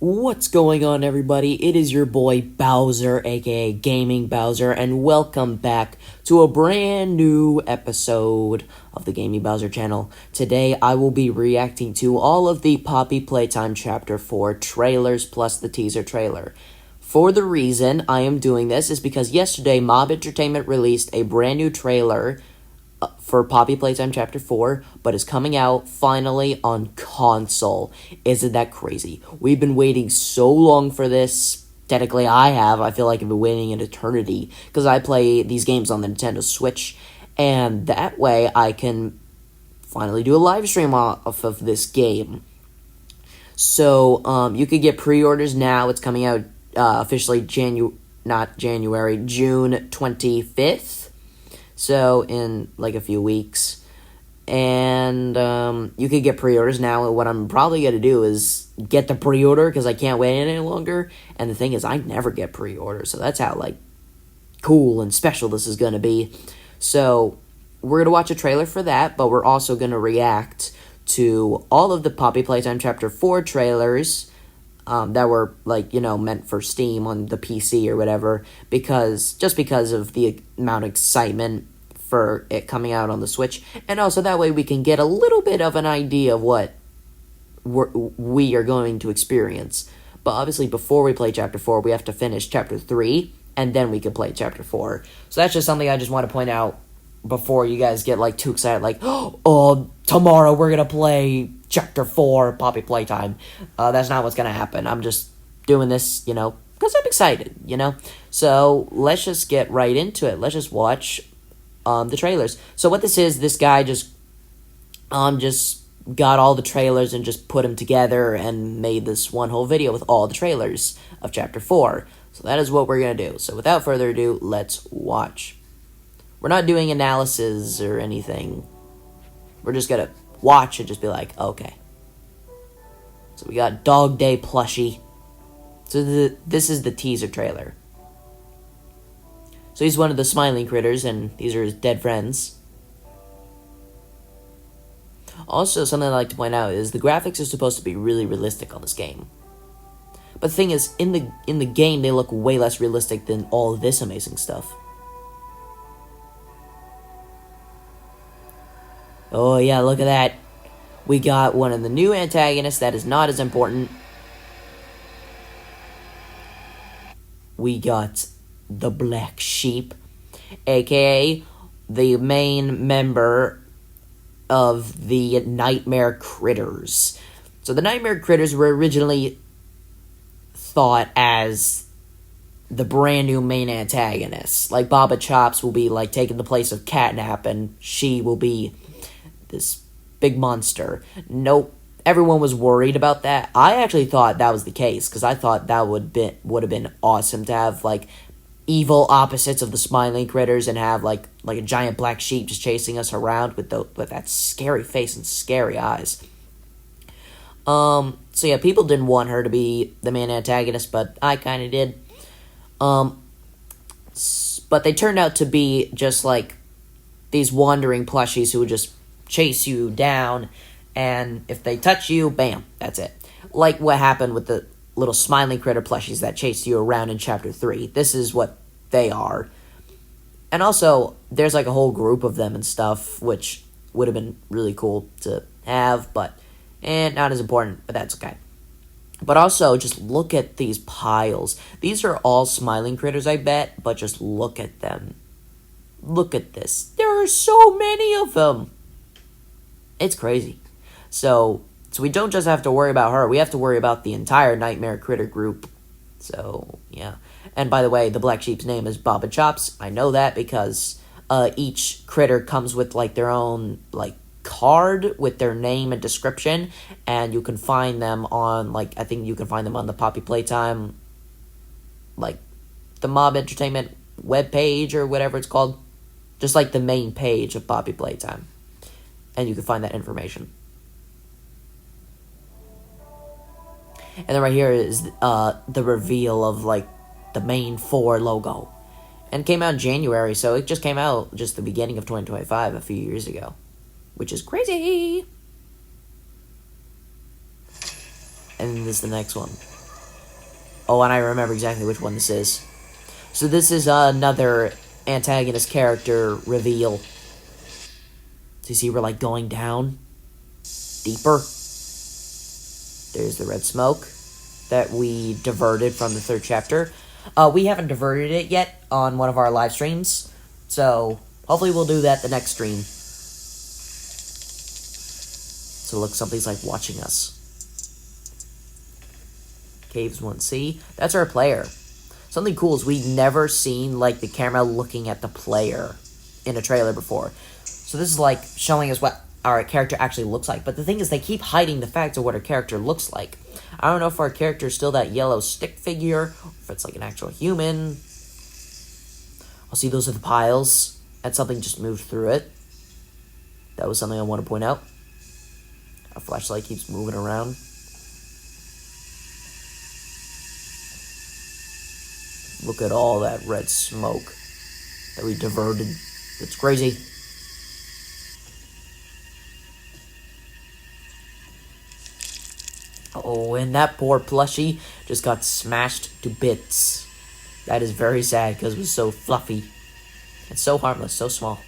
What's going on, everybody? It is your boy Bowser, aka Gaming Bowser, and welcome back to a brand new episode of the Gaming Bowser channel. Today, I will be reacting to all of the Poppy Playtime Chapter 4 trailers plus the teaser trailer. For the reason I am doing this is because yesterday, Mob Entertainment released a brand new trailer for Poppy Playtime Chapter 4, but is coming out finally on console. Isn't that crazy? We've been waiting so long for this. Technically, I have. I feel like I've been waiting an eternity, because I play these games on the Nintendo Switch, and that way I can finally do a live stream off of this game. So, you could get pre-orders now. It's coming out officially June 25th. So, in like a few weeks. And you could get pre-orders now. What I'm probably going to do is get the pre-order because I can't wait any longer. And the thing is, I never get pre-orders. So that's how like cool and special this is going to be. So we're going to watch a trailer for that. But we're also going to react to all of the Poppy Playtime Chapter 4 trailers that were, like, you know, meant for Steam on the PC or whatever, because of the amount of excitement for it coming out on the Switch, and also that way we can get a little bit of an idea of what we are going to experience. But obviously, before we play Chapter 4, we have to finish Chapter 3, and then we can play Chapter 4. So that's just something I just want to point out before you guys get, like, too excited, like, oh, tomorrow we're gonna play Chapter 4 Poppy Playtime. That's not what's gonna happen. I'm just doing this, you know, because I'm excited, you know? So, let's just get right into it. Let's just watch the trailers. So what this is, this guy just got all the trailers and just put them together and made this one whole video with all the trailers of Chapter 4. So that is what we're gonna do. So without further ado, let's watch. We're not doing analysis or anything. We're just gonna watch and just be like, okay. So we got Dog Day plushie. So this is the teaser trailer. So he's one of the smiling critters, and these are his dead friends. Also, something I'd like to point out is the graphics are supposed to be really realistic on this game. But the thing is, in the game, they look way less realistic than all of this amazing stuff. Oh yeah, look at that. We got one of the new antagonists that is not as important. We got the Black Sheep, aka the main member of the Nightmare Critters. So the Nightmare Critters were originally thought as the brand new main antagonists. Like Baba Chops will be like taking the place of Catnap, and she will be this big monster. Nope. Everyone was worried about that. I actually thought that was the case, because I thought that would have been awesome to have like evil opposites of the smiling critters and have like a giant black sheep just chasing us around with that scary face and scary eyes. So yeah, people didn't want her to be the main antagonist, but I kind of did. But they turned out to be just like these wandering plushies who would just chase you down, and if they touch you, bam, that's it. Like what happened with the little smiling critter plushies that chased you around in Chapter 3. This is what they are. And also, there's like a whole group of them and stuff, which would have been really cool to have, but not as important, but that's okay. But also, just look at these piles. These are all smiling critters, I bet, but just look at them. Look at this. There are so many of them. It's crazy. So we don't just have to worry about her. We have to worry about the entire Nightmare Critter group. So, yeah. And by the way, the Black Sheep's name is Baba Chops. I know that because each critter comes with, like, their own, like, card with their name and description. And you can find them on, like, I think you can find them on the Poppy Playtime, like, the Mob Entertainment webpage or whatever it's called. Just, like, the main page of Poppy Playtime. And you can find that information. And then right here is the reveal of, like, the main 4 logo. And it came out in January, so it just came out just the beginning of 2025, a few years ago. Which is crazy! And this is the next one. Oh, and I remember exactly which one this is. So this is another antagonist character reveal. So you see we're like going down deeper. There's the red smoke that we diverted from the third chapter. We haven't diverted it yet on one of our live streams, so hopefully we'll do that the next stream. So look, something's like watching us. Caves 1C. That's our player. Something cool is we've never seen like the camera looking at the player in a trailer before. So this is like showing us what our character actually looks like. But the thing is, they keep hiding the fact of what our character looks like. I don't know if our character is still that yellow stick figure, or if it's like an actual human. I'll see those are the piles, and something just moved through it. That was something I want to point out. Our flashlight keeps moving around. Look at all that red smoke that we diverted. It's crazy. Oh, and that poor plushie just got smashed to bits. That is very sad because it was so fluffy. And so harmless, so small.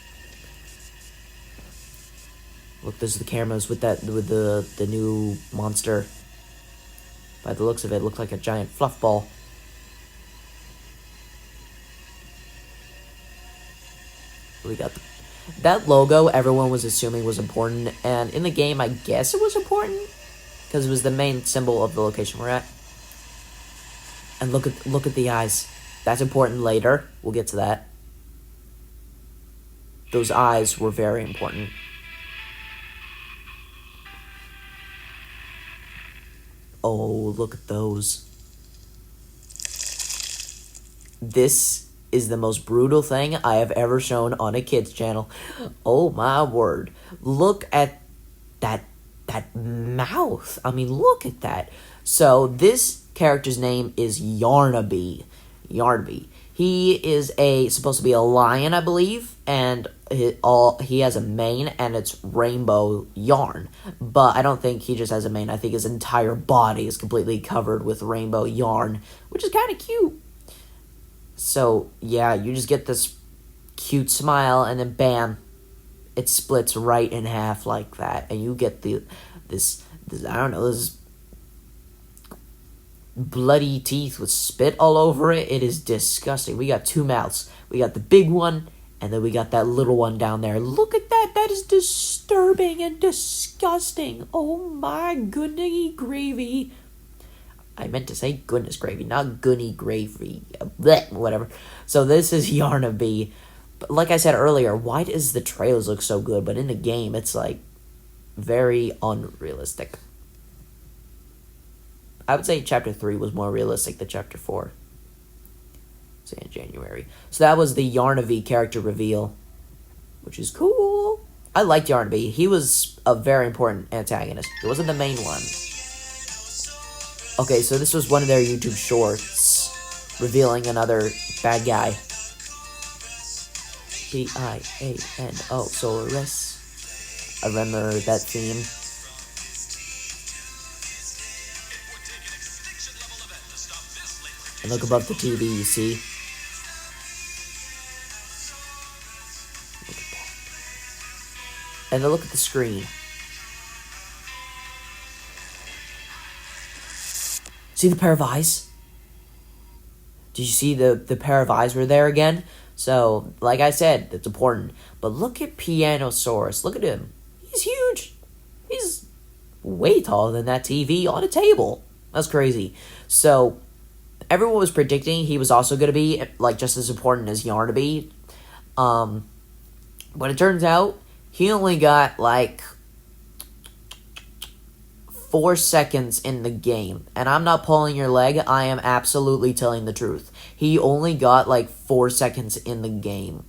Look, those are the cameras with the new monster. By the looks of it, it looked like a giant fluff ball. We got that logo everyone was assuming was important, and in the game I guess it was important because it was the main symbol of the location we're at. And look at the eyes. That's important later. We'll get to that. Those eyes were very important. Oh, look at those. This is the most brutal thing I have ever shown on a kid's channel. Oh my word. Look at that mouth. I mean, look at that. So this character's name is Yarnaby. Yarnaby. He is supposed to be a lion, I believe, and he has a mane, and it's rainbow yarn. But I don't think he just has a mane. I think his entire body is completely covered with rainbow yarn, which is kind of cute. So, yeah, you just get this cute smile, and then bam, it splits right in half like that, and you get this I don't know, this bloody teeth with spit all over it. It is disgusting. We got two mouths. We got the big one, and then we got that little one down there. Look at that. That is disturbing and disgusting. Oh my goodness gravy. I meant to say goodness gravy, not goody gravy. Blech, whatever. So this is Yarnaby. But like I said earlier, why does the trails look so good? But in the game, it's like very unrealistic. I would say Chapter 3 was more realistic than Chapter 4. Say in January. So that was the Yarnaby character reveal, which is cool. I liked Yarnaby. He was a very important antagonist. He wasn't the main one. Okay, so this was one of their YouTube shorts, revealing another bad guy. Piano, Solaris. I remember that theme. And look above the TV, you see? Look at that. And then look at the screen. See the pair of eyes? Did you see the pair of eyes were there again? So, like I said, it's important. But look at Pianosaurus. Look at him. He's huge. He's way taller than that TV on a table. That's crazy. So, everyone was predicting he was also going to be like just as important as Yarnaby. But it turns out he only got like 4 seconds in the game. And I'm not pulling your leg. I am absolutely telling the truth. He only got like 4 seconds in the game.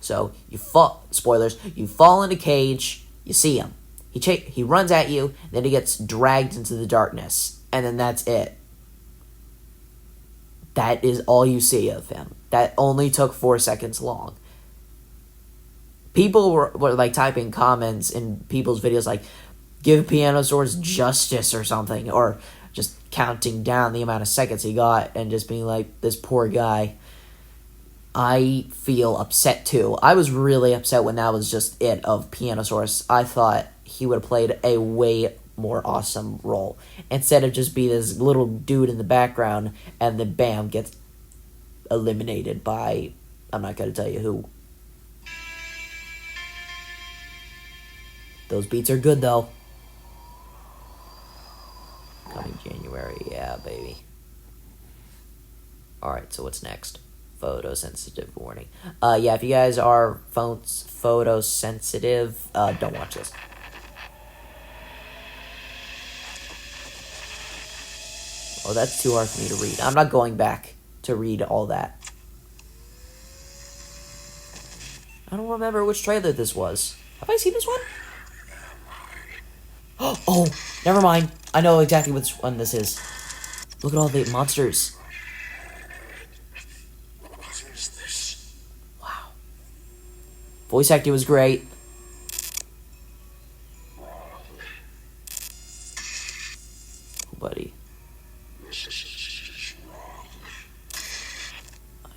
So you fall. Spoilers. You fall in a cage. You see him. He runs at you. Then he gets dragged into the darkness. And then that's it. That is all you see of him. That only took 4 seconds long. People were like typing comments in people's videos like, give Pianosaurus justice or something. Or just counting down the amount of seconds he got and just being like, this poor guy. I feel upset too. I was really upset when that was just it of Pianosaurus. I thought he would have played a way more awesome role instead of just be this little dude in the background and then bam, gets eliminated by, I'm not going to tell you who. Those beats are good though. Coming January, yeah, baby. Alright, so what's next? Photosensitive warning. Yeah, if you guys are photosensitive, don't watch this. Oh, that's too hard for me to read. I'm not going back to read all that. I don't remember which trailer this was. Have I seen this one? Oh, never mind. I know exactly which one this is. Look at all the monsters. Wow. Voice acting was great. Oh, buddy.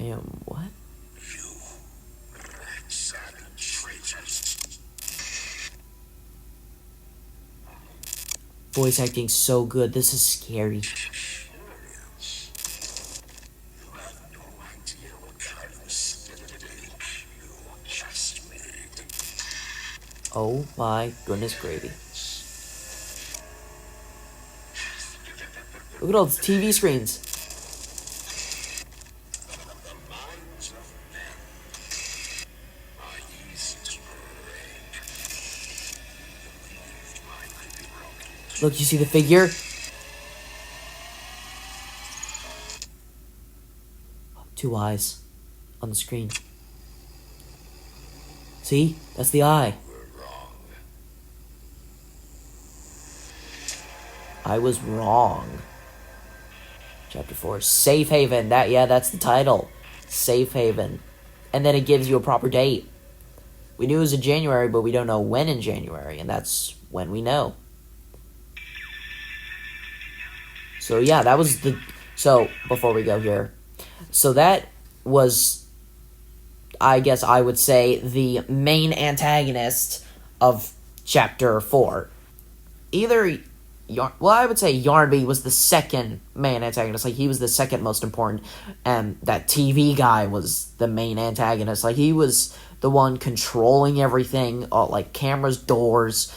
I am what? Voice acting so good. This is scary. Oh my goodness gravy. Look at all these TV screens. Look, you see the figure? Two eyes on the screen. See? That's the eye. I was wrong. Chapter 4. Safe Haven. That's the title. Safe Haven. And then it gives you a proper date. We knew it was in January, but we don't know when in January. And that's when we know. So yeah, that was the... So, before we go here. So that was, I guess I would say, the main antagonist of Chapter 4. Either... Well, I would say Yarnby was the second main antagonist. Like, he was the second most important. And that TV guy was the main antagonist. Like, he was the one controlling everything. Like, cameras, doors.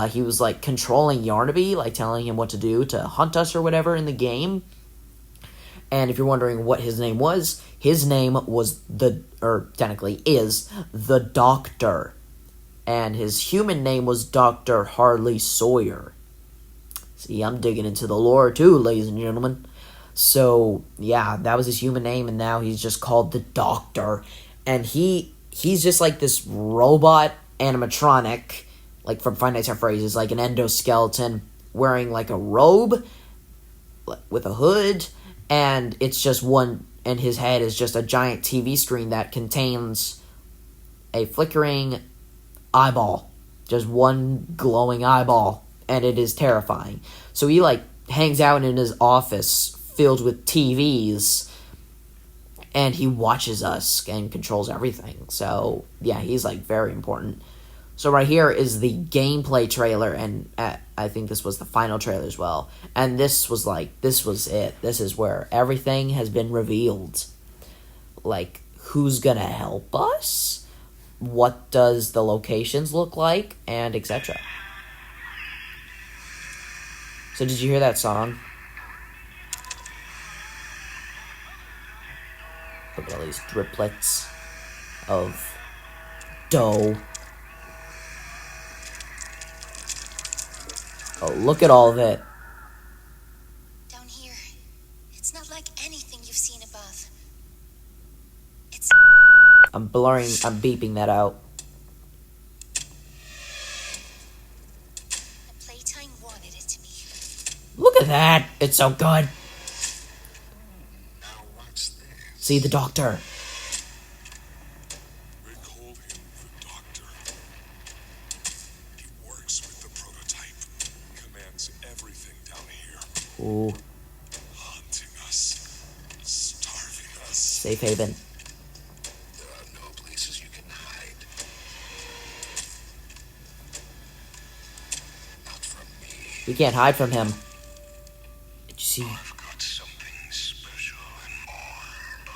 He was, like, controlling Yarnaby. Like, telling him what to do to hunt us or whatever in the game. And if you're wondering what his name was was technically is, the Doctor. And his human name was Dr. Harley Sawyer. See, I'm digging into the lore too, ladies and gentlemen. So, yeah, that was his human name, and now he's just called the Doctor. And he's just like this robot animatronic, like from Five Nights at Freddy's, like an endoskeleton, wearing like a robe with a hood, and it's just one, and his head is just a giant TV screen that contains a flickering eyeball. Just one glowing eyeball. And it is terrifying. So he, like, hangs out in his office filled with TVs, and he watches us and controls everything. So, yeah, he's, like, very important. So right here is the gameplay trailer, and I think this was the final trailer as well. And this was it. This is where everything has been revealed. Like, who's gonna help us? What does the locations look like? And etc. So did you hear that song? Look at all these driplets of dough. Oh, look at all of it. Down here, it's not like anything you've seen above. I'm beeping that out. Playtime wanted it to be. Look at that! It's so good! Now watch this. See the Doctor. We call him the Doctor. He works with the prototype. Commands everything down here. Ooh, Haunting us. Starving us. safe haven. There are no places you can hide. Not from me. We can't hide from him. Did you see? I've got something special and more.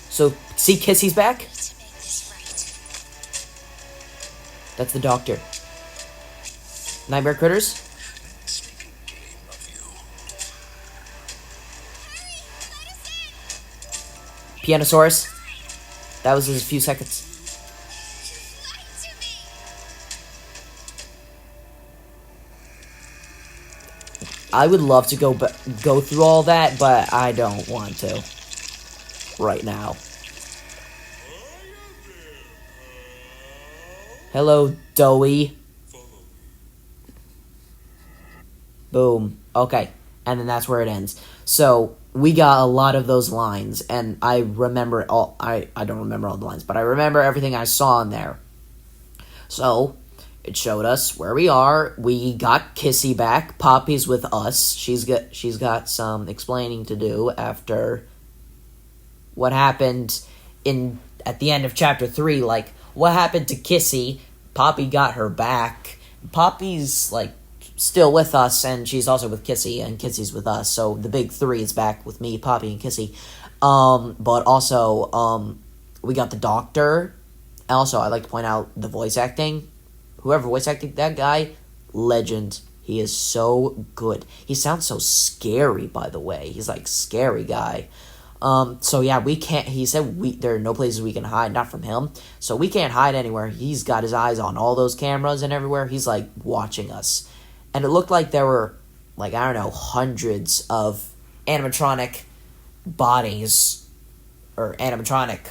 So, see Kissy's back? To make this right. That's the doctor. Nightmare critters? Let's make a game of you. Pianosaurus? That was just a few seconds. You lied to me. I would love to go through all that, but I don't want to right now. Hello, Doughy. Boom. Okay. And then that's where it ends. So, we got a lot of those lines, and I remember all... I don't remember all the lines, but I remember everything I saw in there. So, it showed us where we are. We got Kissy back. Poppy's with us. She's got some explaining to do after what happened at the end of chapter 3. Like, what happened to Kissy? Poppy got her back. Poppy's, like, still with us, and she's also with Kissy, and Kissy's with us. So the big three is back with me, Poppy, and Kissy. But also, we got the doctor. Also, I'd like to point out the voice acting. Whoever voice acted that guy, legend. He is so good. He sounds so scary, by the way. He's like scary guy. So yeah, we can't. He said there are no places we can hide, not from him. So we can't hide anywhere. He's got his eyes on all those cameras and everywhere. He's like watching us, and it looked like there were like I don't know hundreds of animatronic bodies or animatronics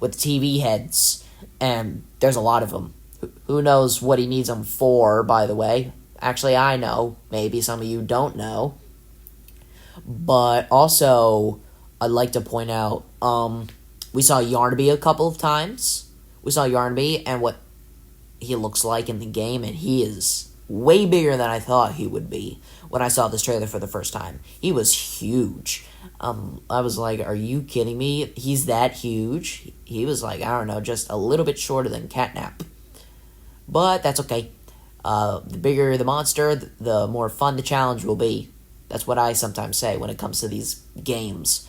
with TV heads, and there's a lot of them. Who knows what he needs them for, by the way. Actually, I know. Maybe some of you don't know. But also, I'd like to point out, we saw Yarnaby a couple of times. We saw Yarnaby and what he looks like in the game, and he is way bigger than I thought he would be when I saw this trailer for the first time. He was huge. I was like, are you kidding me? He's that huge? He was like, I don't know, just a little bit shorter than Catnap. But that's okay. The bigger the monster, the more fun the challenge will be. That's what I sometimes say when it comes to these games.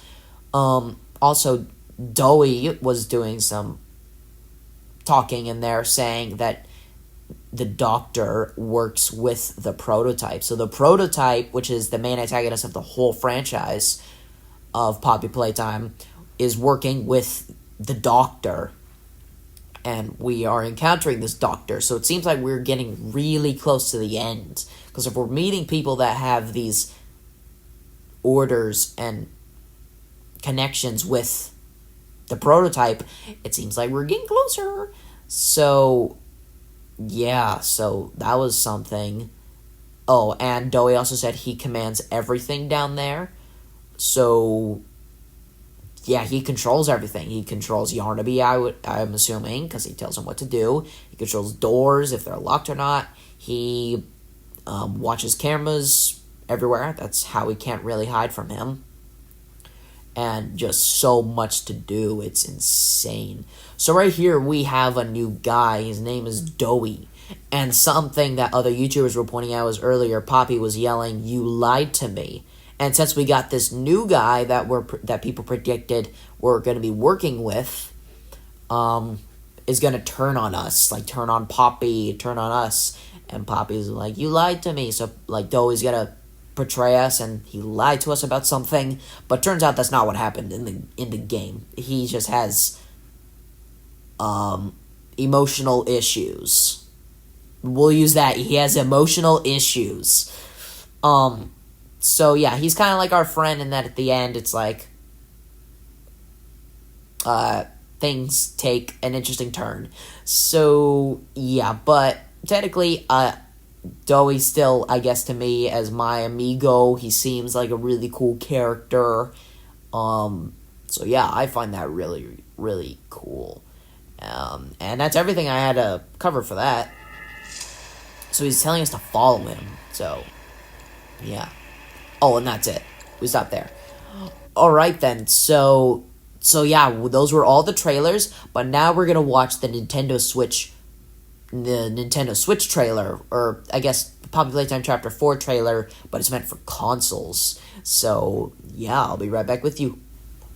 Also, Doughy was doing some talking in there saying that the doctor works with the prototype. So the prototype, which is the main antagonist of the whole franchise of Poppy Playtime, is working with the doctor. And we are encountering this doctor. So it seems like we're getting really close to the end. Because if we're meeting people that have these orders and connections with the prototype, it seems like we're getting closer. So, yeah, so that was something. Oh, and Doughy also said he commands everything down there. So, yeah, he controls everything. He controls Yarnaby, I'm assuming, because he tells him what to do. He controls doors, if they're locked or not. He watches cameras everywhere. That's how we can't really hide from him. And just so much to do. It's insane. So right here we have a new guy. His name is Doughy. And something that other YouTubers were pointing out was earlier, Poppy was yelling, "You lied to me." And since we got this new guy that people predicted we're going to be working with, is going to turn on us. Like, turn on Poppy, turn on us. And Poppy's like, "You lied to me." So, like, Doughy's going to portray us, and he lied to us about something. But turns out that's not what happened in the game. He just has emotional issues. We'll use that. He has emotional issues. So yeah, he's kind of like our friend in that at the end it's like things take an interesting turn. So yeah, but technically Doughy still, I guess to me, as my amigo, he seems like a really cool character. So yeah, I find that really, really cool. And that's everything I had to cover for that. So he's telling us to follow him. So Yeah. Oh, and that's it. We stop there. All right then. So yeah, those were all the trailers. But now we're gonna watch the Nintendo Switch trailer, or I guess Poppy Playtime Chapter 4 trailer, but it's meant for consoles. So yeah, I'll be right back with you.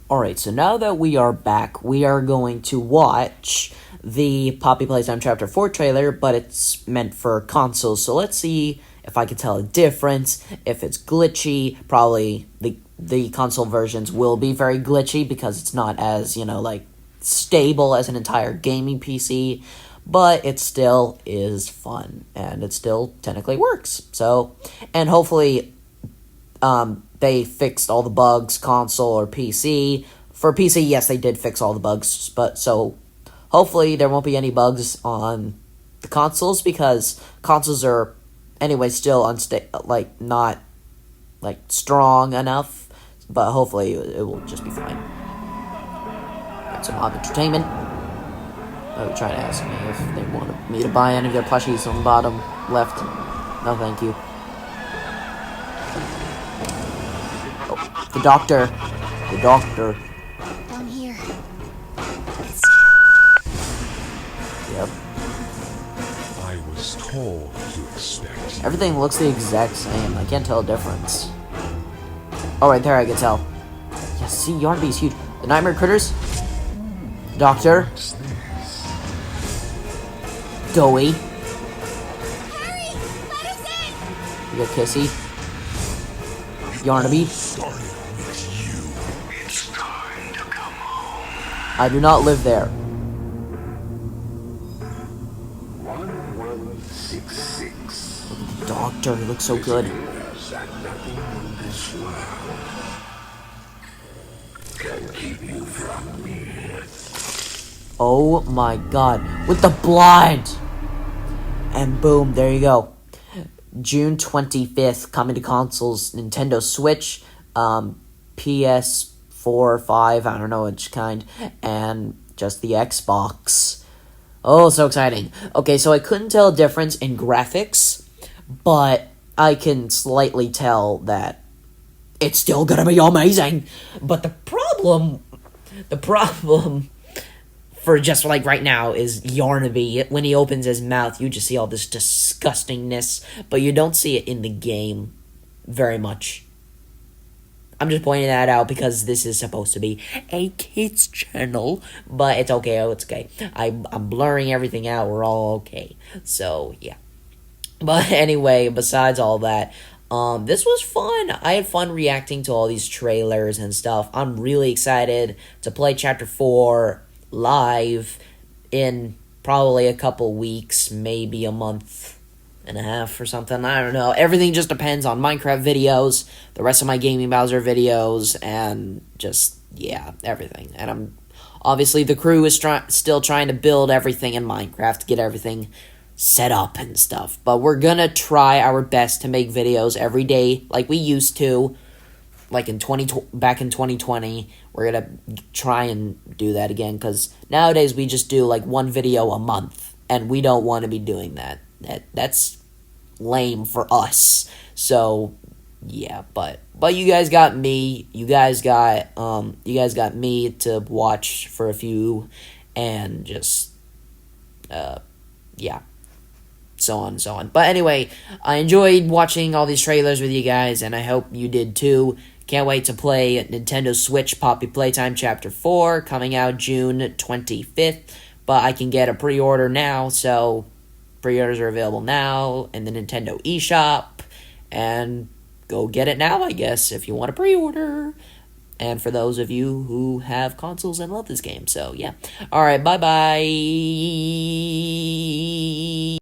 Alright, so now that we are back, we are going to watch the Poppy Playtime Chapter 4 trailer, but it's meant for consoles, so let's see if I can tell a difference, if it's glitchy. Probably the console versions will be very glitchy because it's not as, like, stable as an entire gaming PC, but it still is fun, and it still technically works. So, and hopefully they fixed all the bugs, console or PC. For PC, yes, they did fix all the bugs, but so hopefully there won't be any bugs on the consoles, because consoles are anyway still not strong enough, but hopefully it will just be fine. Alright, so Mob Entertainment. They're trying to ask me if they want me to buy any of their plushies on the bottom left. No, thank you. The doctor. Down here. Yep. I was told to expect. Everything looks the exact same. I can't tell a difference. Oh, right there I can tell. Yeah, see, Yarnby's huge. The Nightmare Critters. Doctor. What's this? Doughy. Hurry! Let us in! You got Kissy. Yarnaby. Started with you. It's time to come home. I do not live there. 1166. Doctor, he looks so good. Yes, and nothing in this world can keep you from me. Oh my god. With the blood! And boom, there you go. June 25th, coming to consoles, Nintendo Switch, PS4, 5, I don't know which kind, and just the Xbox. Oh, so exciting. Okay, so I couldn't tell a difference in graphics, but I can slightly tell that it's still gonna be amazing. But the problem for just like right now is Yarnaby. When he opens his mouth, you just see all this disgustingness, but you don't see it in the game very much. I'm just pointing that out because this is supposed to be a kids channel, but it's okay. Oh, it's okay. I'm blurring everything out. We're all okay. So yeah. But anyway, besides all that, this was fun. I had fun reacting to all these trailers and stuff. I'm really excited to play Chapter 4 live in probably a couple weeks, maybe a month and a half or something. I don't know. Everything just depends on Minecraft videos, the rest of my Gaming Bowser videos, and just, yeah, everything. And I'm obviously the crew is still trying to build everything in Minecraft, get everything set up and stuff. But we're gonna try our best to make videos every day like we used to. Like back in 2020, we're gonna try and do that again, because nowadays we just do like one video a month, and we don't want to be doing that. That's lame for us. So yeah, but you guys got me. You guys got me to watch for a few, and just yeah, so on and so on. But anyway, I enjoyed watching all these trailers with you guys, and I hope you did too. Can't wait to play Nintendo Switch Poppy Playtime Chapter 4, coming out June 25th. But I can get a pre-order now, so pre-orders are available now in the Nintendo eShop. And go get it now, I guess, if you want to pre-order. And for those of you who have consoles and love this game. So, yeah. Alright, bye-bye.